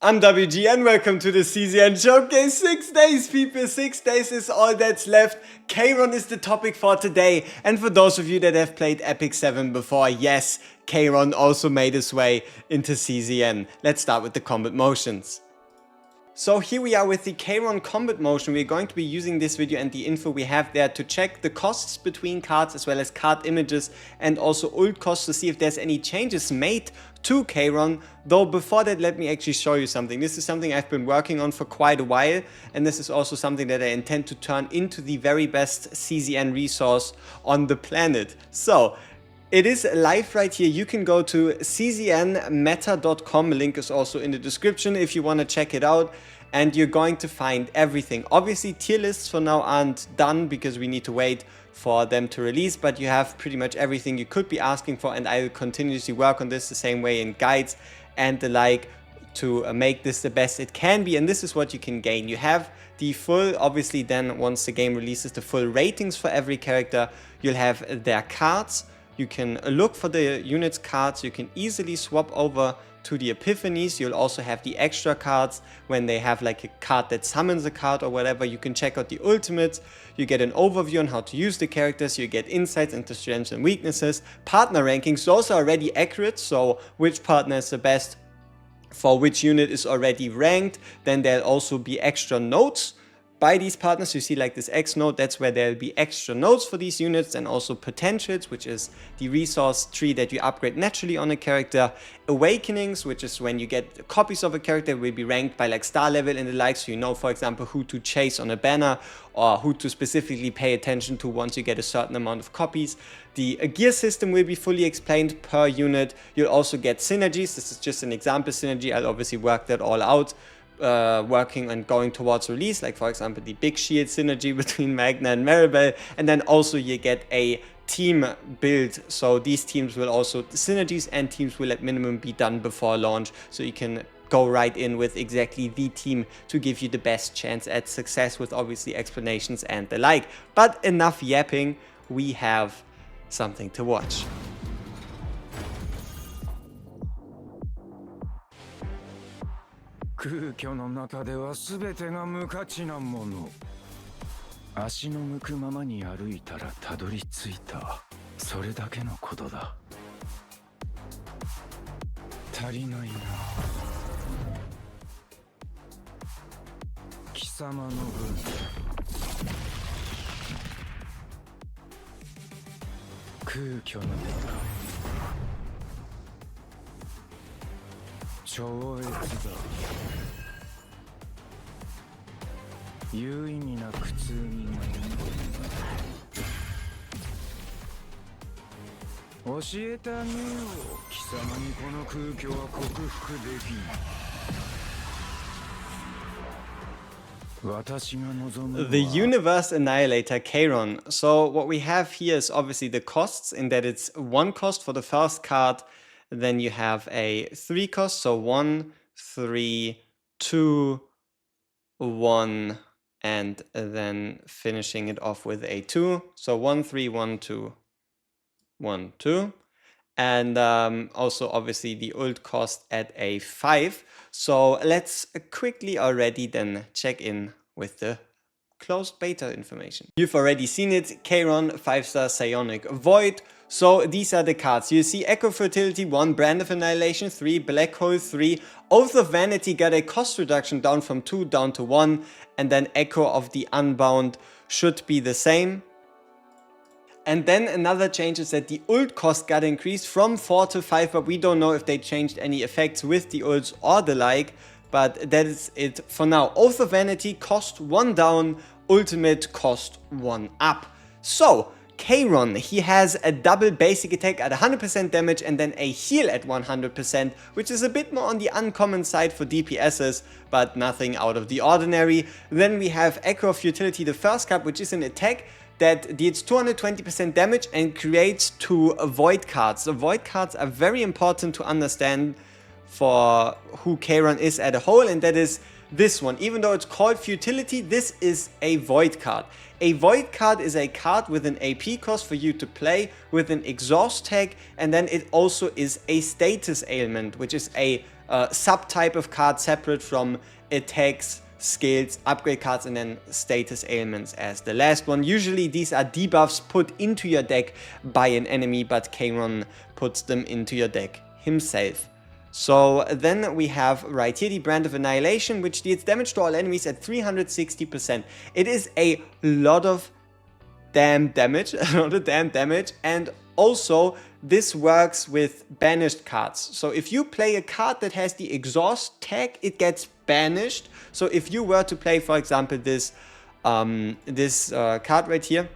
I'm WG and welcome to the CZN Showcase. 6 days people, 6 days is all that's left. KAYRON is the topic for today, and for those of you that have played Epic 7 before, yes, KAYRON also made his way into CZN. Let's start with the combat motions. So here we are with the KAYRON combat motion. We're going to be using this video and the info we have there to check the costs between cards as well as card images and also ult costs to see if there's any changes made to KAYRON. Though before that, let me actually show you something. This is something I've been working on for quite a while, and this is also something that I intend to turn into the very best CZN resource on the planet. So it is live right here. You can go to cznmeta.com. Link is also in the description if you want to check it out. And you're going to find everything. Obviously, tier lists for now aren't done because we need to wait for them to release. But you have pretty much everything you could be asking for. And I will continuously work on this the same way in guides and the like to make this the best it can be. And this is what you can gain. You have the full, obviously then once the game releases, the full ratings for every character. You'll have their cards. You can look for the units cards. You can easily swap over to the epiphanies. You'll also have the extra cards when they have like a card that summons a card or whatever. You can check out the ultimates. You get an overview on how to use the characters. You get insights into strengths and weaknesses. Partner rankings, those are already accurate. So which partner is the best for which unit is already ranked. Then there'll also be extra notes by these partners. You see like this X node, that's where there'll be extra nodes for these units, and also potentials, which is the resource tree that you upgrade naturally on a character. Awakenings, which is when you get copies of a character, will be ranked by like star level and the like, so you know, for example, who to chase on a banner or who to specifically pay attention to once you get a certain amount of copies. The gear system will be fully explained per unit. You'll also get synergies. This is just an example synergy. I'll obviously work that all out. Working and going towards release, like for example the big shield synergy between Magna and Maribel, and then also you get a team build, so these teams will also, the synergies and teams will at minimum be done before launch, so you can go right in with exactly the team to give you the best chance at success, with obviously explanations and the like. But enough yapping, we have something to watch. Ashi no muku mama ni aruita ra tadoritsuita. Sore dake no koto da. Tarinai na. Kisama no bun. Kukyō no neta. 超越だ。有意義な苦痛に悩む。教えてあげよう。貴様にこの空虚は克服できん。The Universe Annihilator KAYRON. So what we have here is obviously the costs, in that it's one cost for the first card. Then you have a 3 cost, so 1, 3, 2, 1, and then finishing it off with a 2. So 1, 3, 1, 2, 1, 2. And also obviously the ult cost at a 5. So let's quickly already then check in with the closed beta information. You've already seen it, KAYRON 5-star Psionic Void. So these are the cards. You see Echo Fertility 1, Brand of Annihilation 3, Black Hole 3, Oath of Vanity got a cost reduction down from 2 down to 1, and then Echo of the Unbound should be the same. And then another change is that the ult cost got increased from 4 to 5, but we don't know if they changed any effects with the ults or the like, but that is it for now. Oath of Vanity cost 1 down, Ultimate cost 1 up. So KAYRON, he has a double basic attack at 100% damage and then a heal at 100%, which is a bit more on the uncommon side for DPSs, but nothing out of the ordinary. Then we have Echo of Futility, the first card, which is an attack that deals 220% damage and creates 2 void cards. The void cards are very important to understand for who KAYRON is as a whole, and that is this one. Even though it's called Futility, this is a Void card. A Void card is a card with an AP cost for you to play with an exhaust tag, and then it also is a status ailment, which is a subtype of card separate from attacks, skills, upgrade cards, and then status ailments as the last one. Usually these are debuffs put into your deck by an enemy, but KAYRON puts them into your deck himself. So then we have right here the Brand of Annihilation, which deals damage to all enemies at 360%. It is a lot of damn damage, and also this works with banished cards. So if you play a card that has the exhaust tag, it gets banished. So if you were to play, for example, this card right here,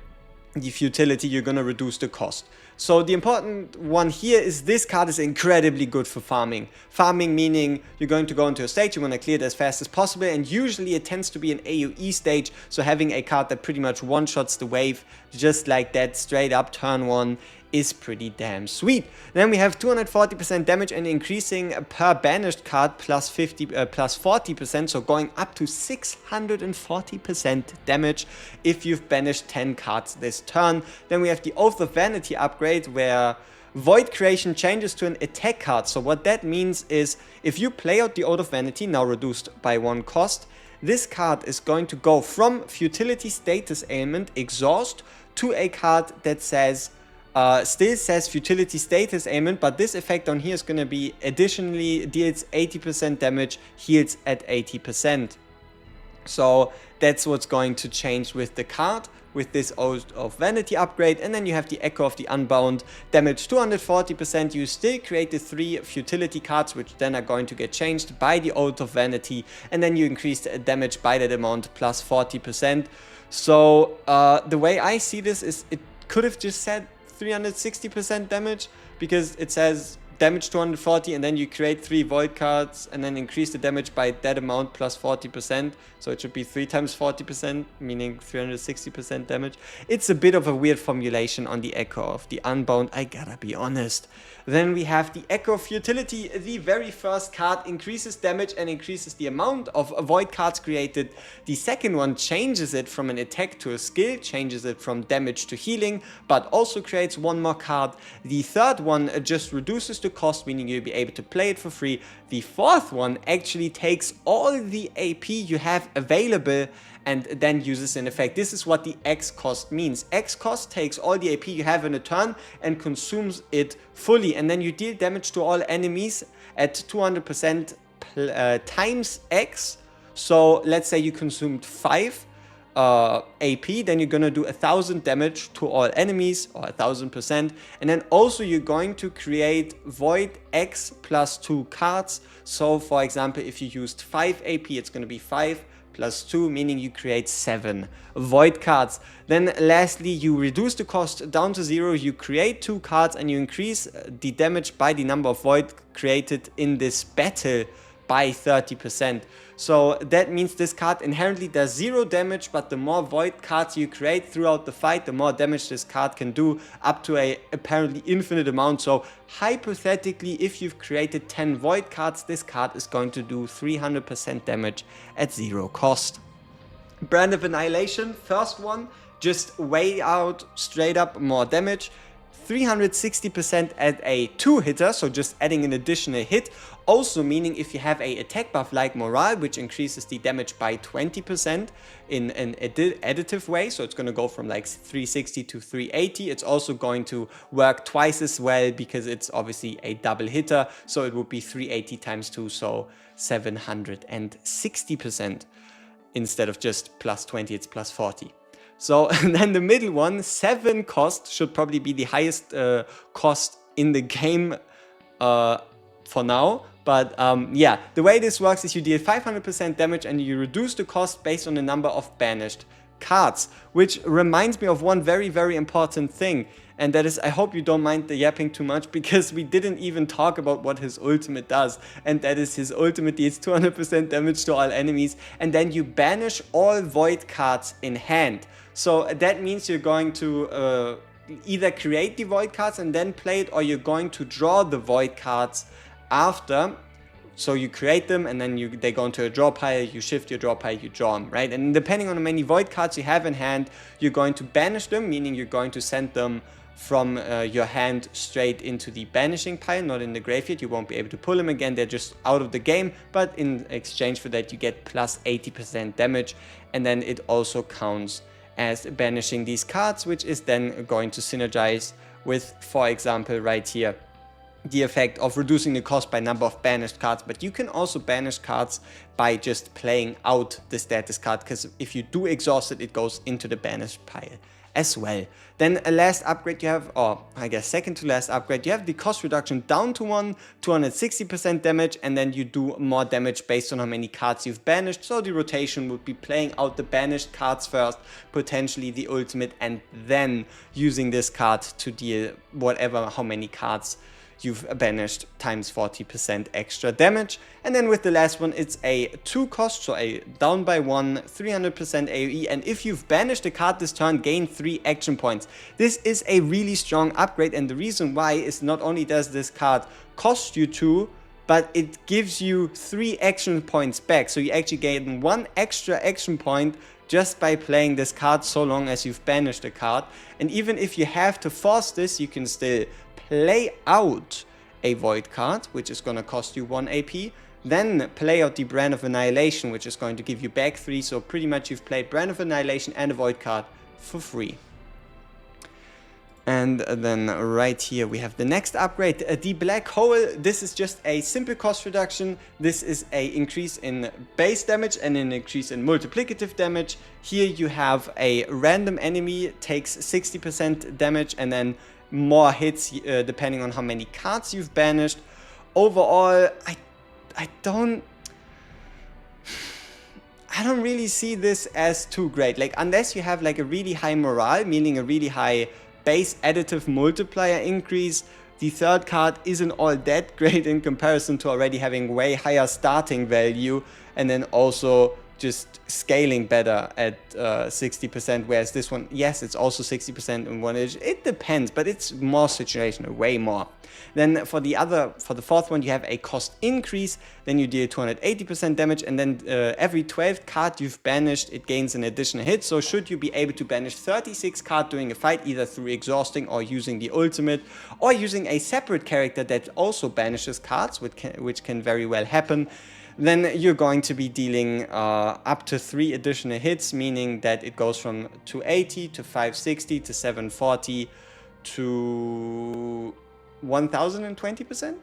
the Futility, you're gonna reduce the cost. So the important one here is this card is incredibly good for farming. Farming meaning you're going to go into a stage, you want to clear it as fast as possible, and usually it tends to be an AoE stage, so having a card that pretty much one-shots the wave just like that straight up turn 1 is pretty damn sweet. Then we have 240% damage and increasing per banished card plus 40%, so going up to 640% damage if you've banished 10 cards this turn. Then we have the Oath of Vanity upgrade, where Void Creation changes to an attack card. So what that means is if you play out the Oath of Vanity, now reduced by 1 cost, this card is going to go from Futility Status Ailment Exhaust to a card that says still says Futility Status Ailment, but this effect on here is going to be additionally deals 80% damage, heals at 80%. So that's what's going to change with the card, with this Oath of Vanity upgrade. And then you have the Echo of the Unbound, damage 240%. You still create the 3 Futility cards, which then are going to get changed by the Oath of Vanity, and then you increase the damage by that amount plus 40%. So the way I see this is it could have just said 360% damage, because it says damage 240 and then you create 3 void cards and then increase the damage by that amount plus 40%, so it should be 3 times 40%, meaning 360% damage. It's a bit of a weird formulation on the Echo of the Unbound, I gotta be honest. Then we have the Echo of Futility. The very first card increases damage and increases the amount of void cards created. The second one changes it from an attack to a skill, changes it from damage to healing, but also creates 1 more card. The third one just reduces the cost, meaning you'll be able to play it for free. The fourth one actually takes all the AP you have available and then uses an effect. This is what the X cost means. X cost takes all the AP you have in a turn and consumes it fully, and then you deal damage to all enemies at 200% times X. So let's say you consumed 5 AP, then you're gonna do 1000 damage to all enemies, or 1000%, and then also you're going to create Void X plus 2 cards. So for example, if you used 5 AP, it's gonna be 5 plus 2, meaning you create 7 void cards. Then lastly, you reduce the cost down to 0, you create 2 cards, and you increase the damage by the number of void created in this battle by 30%. So that means this card inherently does 0 damage, but the more void cards you create throughout the fight, the more damage this card can do, up to a apparently infinite amount. So hypothetically, if you've created 10 void cards, this card is going to do 300% damage at 0 cost. Brand of Annihilation, first one, just way out straight up more damage. 360% at a 2-hitter, so just adding an additional hit. Also meaning if you have a attack buff like Morale, which increases the damage by 20% in an additive way, so it's going to go from like 360 to 380. It's also going to work twice as well because it's obviously a double hitter, so it would be 380 times 2, so 760%. Instead of just plus 20, it's plus 40. So and then the middle one, 7 cost, should probably be the highest cost in the game for now. But yeah, the way this works is you deal 500% damage and you reduce the cost based on the number of banished cards. Which reminds me of one very, very important thing. And that is, I hope you don't mind the yapping too much, because we didn't even talk about what his ultimate does. And that is, his ultimate deals 200% damage to all enemies. And then you banish all void cards in hand. So that means you're going to either create the void cards and then play it, or you're going to draw the void cards after. So you create them, and then they go into a draw pile, you shift your draw pile, you draw them, right? And depending on how many void cards you have in hand, you're going to banish them, meaning you're going to send them from your hand straight into the banishing pile, not in the graveyard. You won't be able to pull them again, they're just out of the game, but in exchange for that you get plus 80% damage, and then it also counts as banishing these cards, which is then going to synergize with, for example, right here, the effect of reducing the cost by number of banished cards. But you can also banish cards by just playing out the status card, because if you do exhaust it, it goes into the banished pile as well. Then a last upgrade you have, or I guess second to last upgrade, you have the cost reduction down to 1, 260% damage, and then you do more damage based on how many cards you've banished. So the rotation would be playing out the banished cards first, potentially the ultimate, and then using this card to deal whatever, how many cards you've banished times 40% extra damage. And then with the last one, it's a 2 cost, so a down by 1, 300% AoE, and if you've banished a card this turn, gain 3 action points. This is a really strong upgrade, and the reason why is not only does this card cost you 2, but it gives you 3 action points back, so you actually gain 1 extra action point just by playing this card, so long as you've banished a card. And even if you have to force this, you can still play out a void card, which is going to cost you 1 AP, then play out the Brand of Annihilation, which is going to give you back 3, so pretty much you've played Brand of Annihilation and a void card for free. And then right here we have the next upgrade, the Black Hole. This is just a simple cost reduction. This is a increase in base damage and an increase in multiplicative damage. Here you have a random enemy takes 60% damage, and then more hits depending on how many cards you've banished. Overall, I don't really see this as too great. Like, unless you have like a really high morale, meaning a really high base additive multiplier increase, the third card isn't all that great in comparison to already having way higher starting value, and then also just scaling better at 60%, whereas this one, yes, it's also 60% in one edge. It depends, but it's more situational, way more. Then for the fourth one, you have a cost increase, then you deal 280% damage, and then every 12th card you've banished, it gains an additional hit. So should you be able to banish 36 cards during a fight, either through exhausting or using the ultimate, or using a separate character that also banishes cards, which can very well happen, then you're going to be dealing up to 3 additional hits, meaning that it goes from 280 to 560 to 740 to 1020%.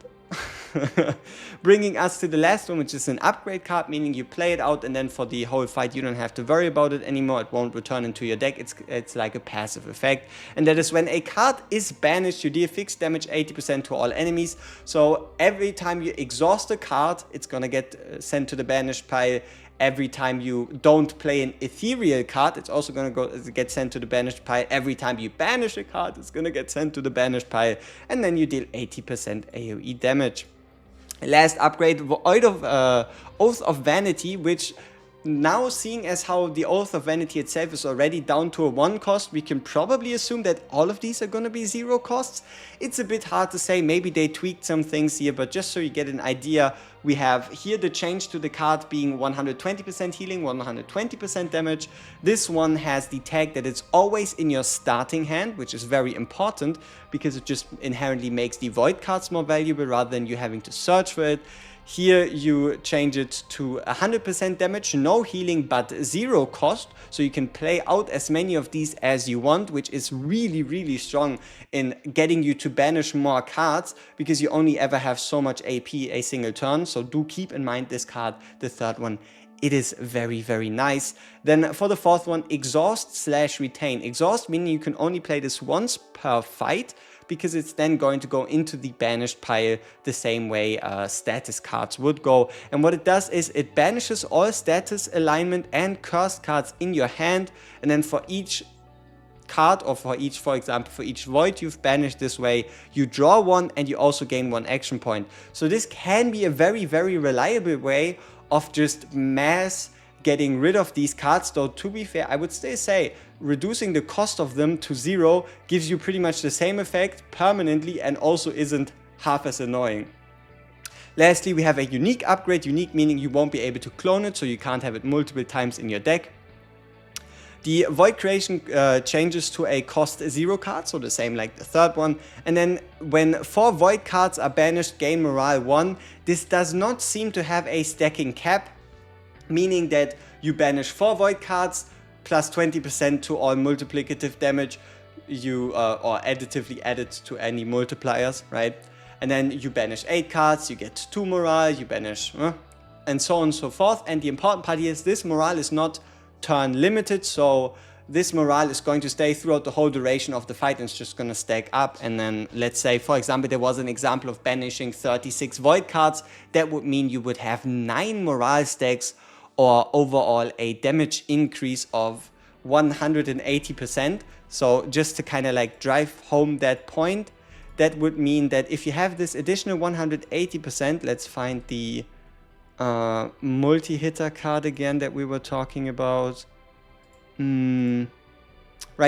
Bringing us to the last one, which is an upgrade card, meaning you play it out and then for the whole fight you don't have to worry about it anymore. It won't return into your deck. It's like a passive effect, and that is when a card is banished, you deal fixed damage 80% to all enemies. So every time you exhaust a card, it's gonna get sent to the banished pile. Every time you don't play an ethereal card, it's also going to get sent to the banished pile. Every time you banish a card, it's going to get sent to the banished pile. And then you deal 80% AoE damage. Last upgrade, Oath of Vanity, which now, seeing as how the Oath of Vanity itself is already down to a 1 cost, we can probably assume that all of these are going to be 0 costs. It's a bit hard to say, maybe they tweaked some things here, but just so you get an idea, we have here the change to the card being 120% healing, 120% damage. This one has the tag that it's always in your starting hand, which is very important because it just inherently makes the void cards more valuable rather than you having to search for it. Here you change it to 100% damage, no healing but 0 cost, so you can play out as many of these as you want, which is really, really strong in getting you to banish more cards, because you only ever have so much AP a single turn. So do keep in mind this card, the third one. It is very, very nice. Then for the fourth one, Exhaust/Retain. Exhaust meaning you can only play this once per fight, because it's then going to go into the banished pile the same way status cards would go. And what it does is it banishes all status, alignment and cursed cards in your hand, and then for each card, or for example for each void you've banished this way, you draw 1 and you also gain 1 action point. So this can be a very, very reliable way of just mass getting rid of these cards, though to be fair, I would still say reducing the cost of them to 0 gives you pretty much the same effect permanently and also isn't half as annoying. Lastly, we have a unique upgrade, unique meaning you won't be able to clone it, so you can't have it multiple times in your deck. The Void Creation changes to a cost 0 card, so the same like the third one. And then when 4 Void cards are banished, gain morale 1. This does not seem to have a stacking cap, meaning that you banish 4 Void cards plus 20% to all multiplicative damage you or additively added to any multipliers, right? And then you banish 8 cards, you get 2 morale, you banish, and so on and so forth. And the important part here is this morale is not turn limited, so this morale is going to stay throughout the whole duration of the fight, and it's just going to stack up. And then let's say, for example, there was an example of banishing 36 void cards. That would mean you would have 9 morale stacks, or overall a damage increase of 180%. So just to kind of like drive home that point, that would mean that if you have this additional 180%, let's find the multi-hitter card again that we were talking about. Right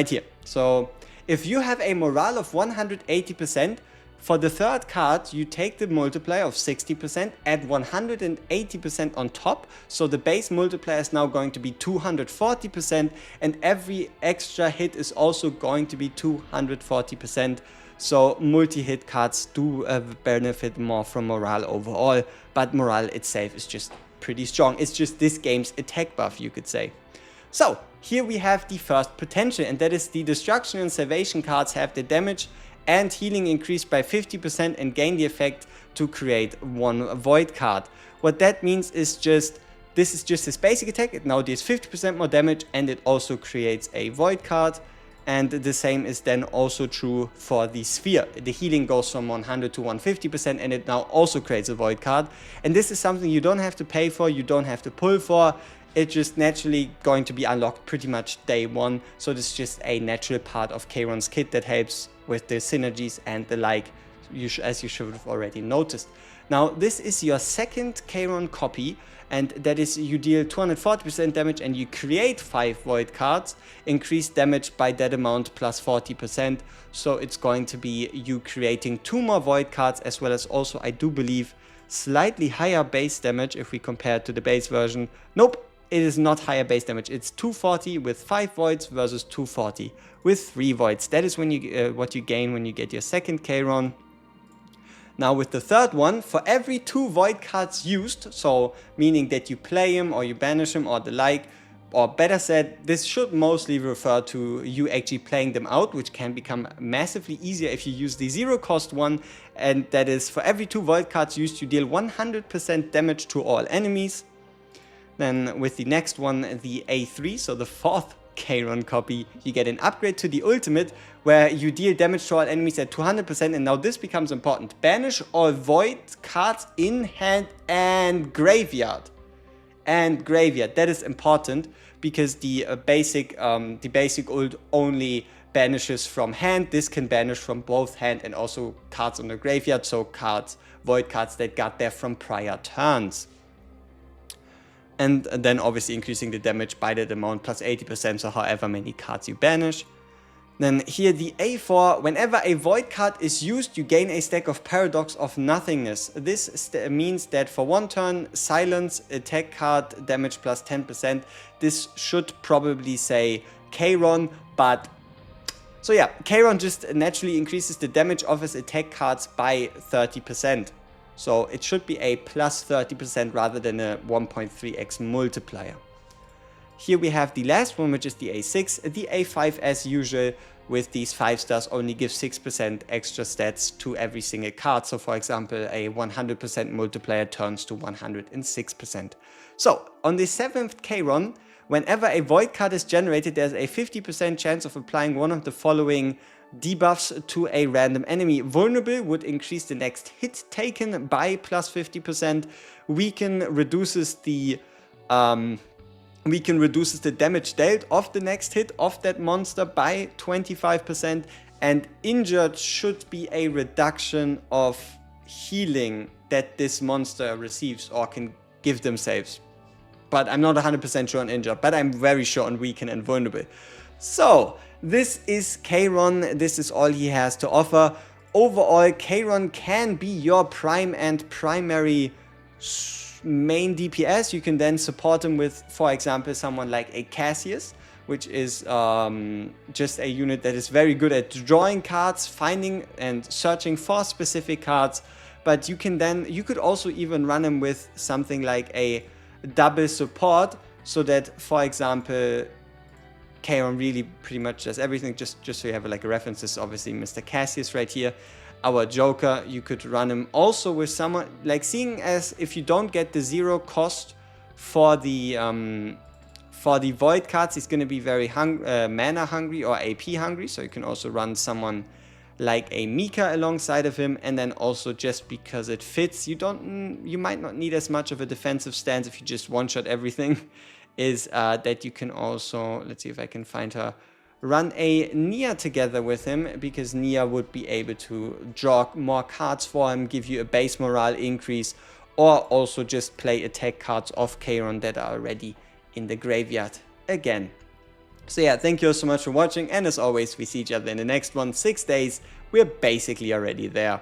here. So if you have a morale of 180%, for the third card you take the multiplier of 60%, add 180% on top, so the base multiplier is now going to be 240%, and every extra hit is also going to be 240%. So multi-hit cards do benefit more from morale overall, but morale itself is just pretty strong. It's just this game's attack buff, you could say. So here we have the first potential, and that is the destruction and salvation cards have the damage and healing increased by 50% and gain the effect to create 1 void card. What that means is just, this is just his basic attack, it now deals 50% more damage, and it also creates a void card. And the same is then also true for the sphere. The healing goes from 100 to 150%, and it now also creates a void card. And this is something you don't have to pay for, you don't have to pull for. It's just naturally going to be unlocked pretty much day 1. So this is just a natural part of KAYRON's kit that helps with the synergies and the like, as you should have already noticed. Now this is your second KAYRON copy, and that is you deal 240% damage and you create 5 void cards, increase damage by that amount plus 40%. So it's going to be you creating 2 more void cards, as well as also, I do believe, slightly higher base damage if we compare to the base version. Nope, it is not higher base damage. It's 240 with 5 voids versus 240 with 3 voids. That is when you what you gain when you get your second KAYRON. Now with the third one, for every 2 void cards used, so meaning that you play him or you banish him or the like, or better said, this should mostly refer to you actually playing them out, which can become massively easier if you use the 0 cost one, and that is for every 2 void cards used, you deal 100% damage to all enemies. Then with the next one, the A3, so the 4th KAYRON copy, you get an upgrade to the ultimate where you deal damage to all enemies at 200%, and now this becomes important. Banish all void cards in hand and graveyard. That is important because the basic ult only banishes from hand. This can banish from both hand and also cards on the graveyard, so void cards that got there from prior turns. And then obviously increasing the damage by that amount plus 80%, so however many cards you banish. Then here the A4, whenever a void card is used, you gain a stack of Paradox of Nothingness. This means that for 1 turn, silence, attack card, damage plus 10%. This should probably say KAYRON, but... So yeah, KAYRON just naturally increases the damage of his attack cards by 30%. So it should be a plus 30% rather than a 1.3x multiplier. Here we have the last one, which is the A6. The A5, as usual, with these 5 stars only gives 6% extra stats to every single card. So for example, a 100% multiplier turns to 106%. So on the 7th KAYRON, whenever a void card is generated, there's a 50% chance of applying one of the following debuffs to a random enemy. Vulnerable would increase the next hit taken by plus 50%. Weaken reduces the damage dealt of the next hit of that monster by 25%. And injured should be a reduction of healing that this monster receives or can give themselves. But I'm not 100% sure on injured, but I'm very sure on weaken and vulnerable. So this is KAYRON, this is all he has to offer. overall, KAYRON can be your prime and primary main DPS. You can then support him with, for example, someone like a Cassius, which is just a unit that is very good at drawing cards, finding and searching for specific cards. But you could also even run him with something like a double support, so that, for example, KAYRON really pretty much does everything. Just so you have like a reference, this is obviously Mr. Cassius right here, our Joker. You could run him also with someone like, seeing as if you don't get the 0 cost for the void cards, he's going to be very mana hungry or AP hungry, so you can also run someone like a Mika alongside of him. And then also, just because it fits, you might not need as much of a defensive stance if you just one-shot everything, is that you can also, let's see if I can find her, run a Nia together with him, because Nia would be able to draw more cards for him, give you a base morale increase, or also just play attack cards off KAYRON that are already in the graveyard again. So yeah, thank you all so much for watching, and as always, we see each other in the next one. 6 days, we're basically already there.